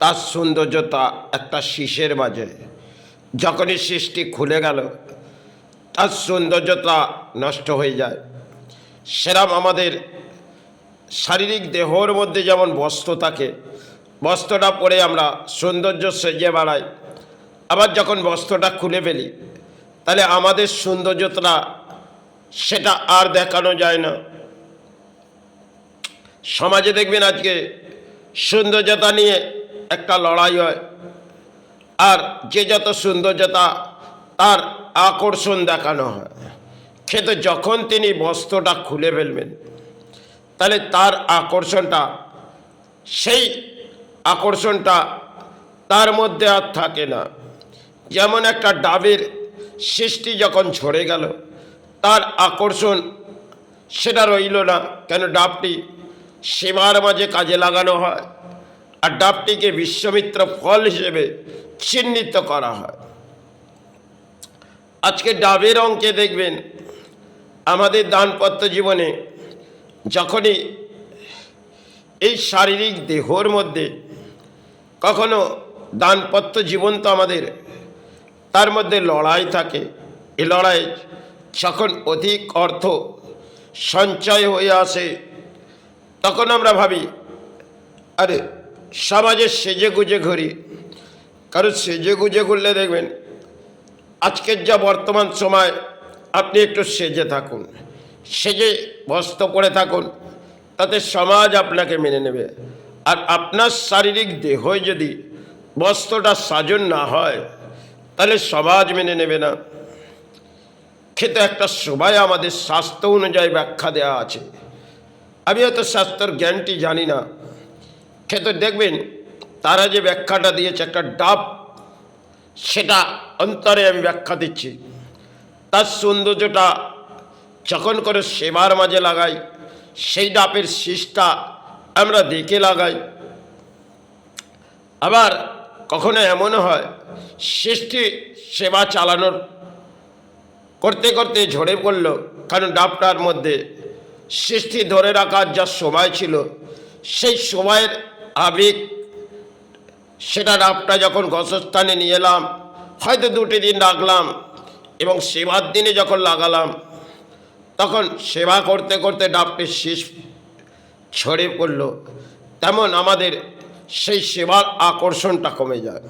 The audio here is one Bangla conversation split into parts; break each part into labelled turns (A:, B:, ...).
A: তার সৌন্দর্যতা একটা শীষের মাঝে। যখনই সৃষ্টি খুলে গেল তার সৌন্দর্যতা নষ্ট হয়ে যায়। সেরম আমাদের শারীরিক দেহর মধ্যে যেমন বস্ত্র থাকে, বস্ত্রটা পরে আমরা সৌন্দর্য সেজে বেড়াই, আবার যখন বস্ত্রটা খুলে ফেলি তাহলে আমাদের সৌন্দর্যতা সেটা আর দেখানো যায় না। সমাজে দেখবেন আজকে সৌন্দর্যতা নিয়ে একটা লড়াই হয়, আর যে যত সৌন্দর্যতা তার আকর্ষণ দেখানো হয়। কিন্তু যখন তিনি বস্ত্রটা খুলে ফেলবেন তাহলে তার আকর্ষণটা, সেই আকর্ষণটা তার মধ্যে আর থাকে না। যেমন একটা ডাবের সৃষ্টি যখন ঝরে গেল তার আকর্ষণ সেটা রইল না, কেন ডাবটি সেবার মাঝে কাজে লাগানো হয় আর ডাবটিকে বিশ্বমিত্র ফল হিসেবে চিহ্নিত করা হয়। আজকে ডাবের অঙ্কে দেখবেন আমাদের দাম্পত্য জীবনে যখনই এই শারীরিক দেহর মধ্যে কখনো দাম্পত্য জীবন তো আমাদের তার মধ্যে লড়াই থাকে, এই লড়াই যখন অধিক অর্থ সঞ্চয় হয়ে আসে তখন আমরা ভাবি আরে সমাজে সেজে গুজে ঘুরি। কারণ সেজে গুজে ঘুরলে দেখবেন আজকের যা বর্তমান সময়, আপনি একটু সেজে থাকুন, সেজে বস্ত্র পরে থাকুন, তাতে সমাজ আপনাকে মেনে নেবে। আর আপনার শারীরিক দেহই যদি বস্ত্রটা সাজন না হয় তাহলে সমাজ মেনে নেবে না। কিন্তু একটা সবাই আমাদের স্বাস্থ্য অনুযায়ী ব্যাখ্যা দেওয়া আছে। আমি হয়তো স্বাস্থ্যর জ্ঞানটি জানি না, কিন্তু দেখবেন তারা যে ব্যাখ্যাটা দিয়েছে একটা ডাব, সেটা অন্তরে আমি ব্যাখ্যা দিচ্ছি। তার সৌন্দর্যটা যখন করে সেবার মাঝে লাগাই, সেই ডাবের শীষটা আমরা দেখে লাগাই। আবার কখনো এমনও হয় সৃষ্টি সেবা চালানোর করতে করতে ঝরে পড়ল, কারণ ডাবটার মধ্যে সৃষ্টি ধরে রাখার যা সময় ছিল সেই সময়ের আবেগ, সেটা ডাবটা যখন গসস্থানে নিয়ে এলাম, হয়তো 2টি দিন রাখলাম এবং সেবার দিনে যখন লাগালাম তখন সেবা করতে করতে ডাবটির শীষ ছড়ে পড়ল। তেমন আমাদের সেই সেবার আকর্ষণটা কমে যায়।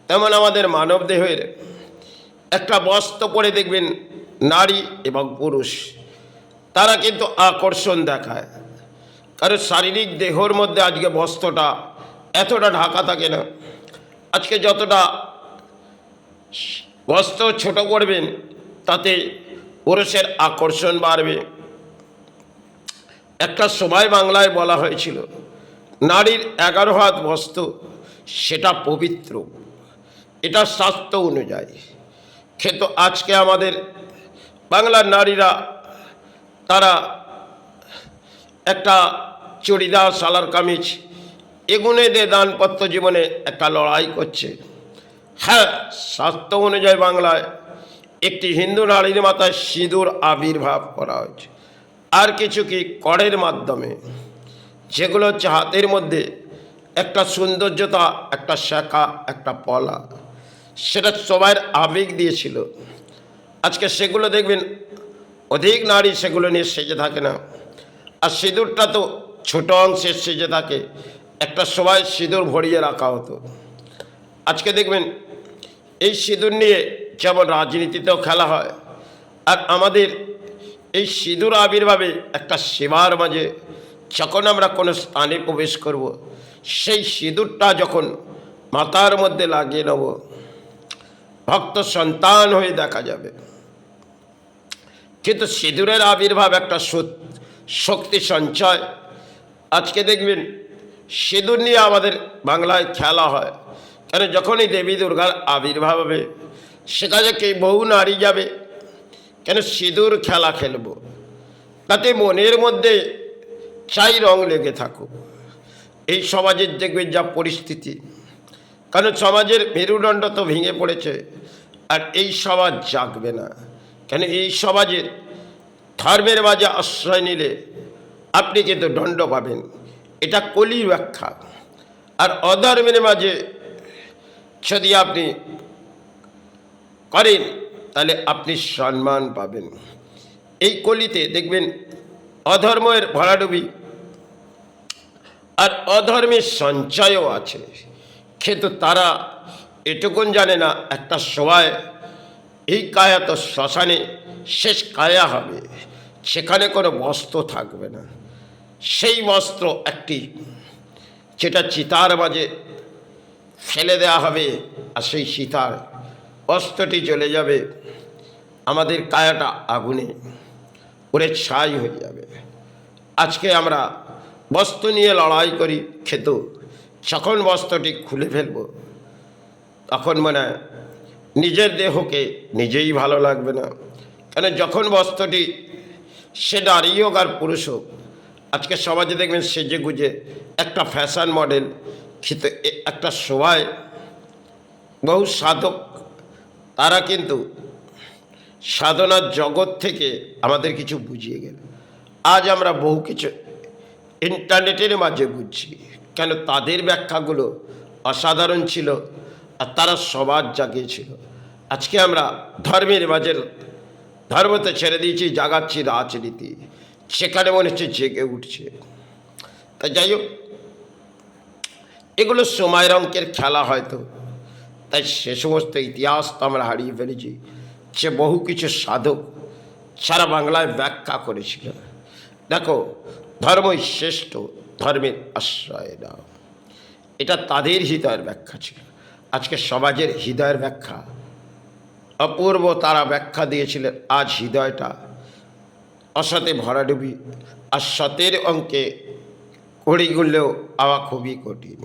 A: তেমন আমাদের মানব দেহের একটা বস্ত্র পরে দেখবেন নারী এবং পুরুষ তারা কিন্তু আকর্ষণ দেখায়, কারণ শারীরিক দেহর মধ্যে আজকে বস্ত্রটা এতটা ঢাকা থাকে না। আজকে যতটা বস্ত্র ছোট করবেন তাতে পুরুষের আকর্ষণ বাড়বে। একটা সময় বাংলায় বলা হয়েছিল নারীর 11 হাত বস্ত্র সেটা পবিত্র, এটা শাস্ত্র অনুযায়ী। কিন্তু আজকে আমাদের বাংলার নারীরা তারা একটা চুড়িদার সালার কামিজ এগুনে দিয়ে দাম্পত্য জীবনে একটা লড়াই করছে। হ্যাঁ, শাস্ত্র অনুযায়ী বাংলায় একটি হিন্দু নারীর মাথায় সিঁদুর আবির্ভাব করা হয়েছে, আর কিছু কি কড়ের মাধ্যমে, যেগুলো হচ্ছে হাতের মধ্যে একটা সৌন্দর্যতা, একটা শাখা, একটা পলা, সেটা সবার আবেগ দিয়েছিল। আজকে সেগুলো দেখবেন অধিক নারী সেগুলো নিয়ে সেজে থাকে না। আর সিঁদুরটা তো ছোট অংশের সেজে থাকে, একটা সময় সিঁদুর ভরিয়ে রাখা হতো। আজকে দেখবেন এই সিঁদুর নিয়ে যেমন রাজনীতিতেও খেলা হয়, আর আমাদের এই সিঁদুর আবির্ভাবে একটা সেবার মাঝে যখন আমরা কোনো স্থানে প্রবেশ করব, সেই সিঁদুরটা যখন মাথার মধ্যে লাগিয়ে নেব, ভক্ত সন্তান হয়ে দেখা যাবে। কিন্তু সিঁদুরের আবির্ভাব একটা শক্তি সঞ্চয়। আজকে দেখবেন সিঁদুর নিয়ে আমাদের বাংলায় খেলা হয়, কেন যখনই দেবী দুর্গার আবির্ভাব হবে সেখানে কে বহু নারী যাবে, কেন সিঁদুর খেলা খেলব, তাতে মনের মধ্যে চাই রং লেগে থাকুক। এই সমাজের দেখবেন যা পরিস্থিতি, কারণ সমাজের মেরুদণ্ড তো ভেঙে পড়েছে, আর এই সমাজ জাগবে না। কেন এই সমাজের ধর্মের মাঝে আশ্রয় নিলে আপনি কিন্তু দণ্ড পাবেন, এটা কলির ব্যাখ্যা। আর অধর্মের মাঝে যদি আপনি করেন তাহলে আপনি সম্মান পাবেন। এই কলিতে দেখবেন অধর্মের ভরাডুবি আর অধর্মের সঞ্চয়ও আছে, কিন্তু তারা এটুকুন জানে না একটা সময় এই কায়া তো শ্মশানে শেষ কায়া হবে, সেখানে কোনো বস্ত্র থাকবে না। সেই বস্ত্র একটি যেটা চিতার মাঝে ফেলে দেওয়া হবে, আর সেই চিতার বস্ত্রটি চলে যাবে, আমাদের কায়াটা আগুনে পুড়ে ছাই হয়ে যাবে। আজকে আমরা বস্ত্র নিয়ে লড়াই করি, খেতো যখন বস্ত্রটি খুলে ফেলব তখন মনে হয় নিজের দেহকে নিজেই ভালো লাগবে না। কেন যখন বস্ত্রটি, সে নারী হোক আর পুরুষ হোক, আজকে সমাজে দেখবেন সেজে গুজে একটা ফ্যাশন মডেল, কিন্তু একটা সময় বহু সাধক তারা কিন্তু সাধনার জগৎ থেকে আমাদের কিছু বুঝিয়ে গেল। আজ আমরা বহু কিছু ইন্টারনেটের মাঝে বুঝছি, কেন তাদের ব্যাখ্যাগুলো অসাধারণ ছিল আর তারা সমাজ জাগিয়েছিল। আজকে আমরা ধর্মের মাঝে ধর্মতে ছেড়ে দিয়েছি, জাগাচ্ছি রাজনীতি, সেখানে মনে হচ্ছে জেগে উঠছে। তাই যাই হোক, এগুলো সময়ের অঙ্কের খেলা হয়তো, তাই সে সমস্ত ইতিহাস তো আমরা হারিয়ে ফেলেছি। সে বহু কিছু সাধক সারা বাংলায় ব্যাখ্যা করেছিল। দেখো, ধর্মই শ্রেষ্ঠ, ধর্মের আশ্রয় নাও, এটা তাদের হৃদয়ের ব্যাখ্যা ছিল। আজকে সমাজের হৃদয়ের ব্যাখ্যা অপূর্ব, তারা ব্যাখ্যা দিয়েছিলেন। আজ হৃদয়টা অসতে ভরাডুবি, আর সতের অঙ্কে কড়ি গুললেও আওয়া খুবই কঠিন।